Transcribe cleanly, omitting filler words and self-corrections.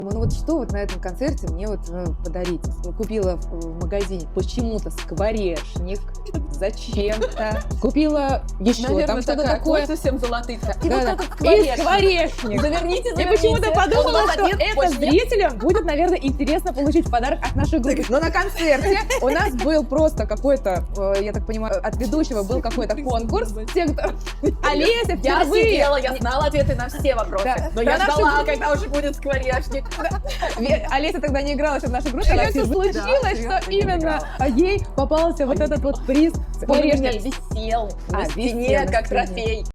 Думаю, ну вот что вот на этом концерте мне вот подарить? Купила в магазине почему-то скворечник зачем-то. Купила еще Наверное, там что-то такая, такое. кольца всем золотых. И Да, вот да. этот И скворечник. скворечник. Заверните, И заверните. почему-то Он подумала, у вас что один, это больше нет? зрителям будет, наверное, интересно получить в подарок от нашей группы. Но на концерте у нас был просто какой-то, я так понимаю, от ведущего был какой-то конкурс. Те, кто... Олеся Я впервые... сидела, я знала ответы на все вопросы. Да. Но На я нашу ждала, группу. когда уже будет скворечник. Олеся тогда не играла еще в нашей группе, Я как не случилось, да, что серьезно, не именно играла. ей попался вот этот вот приз Он у меня скворечник. висел на Висел стене, на как стене. трофей.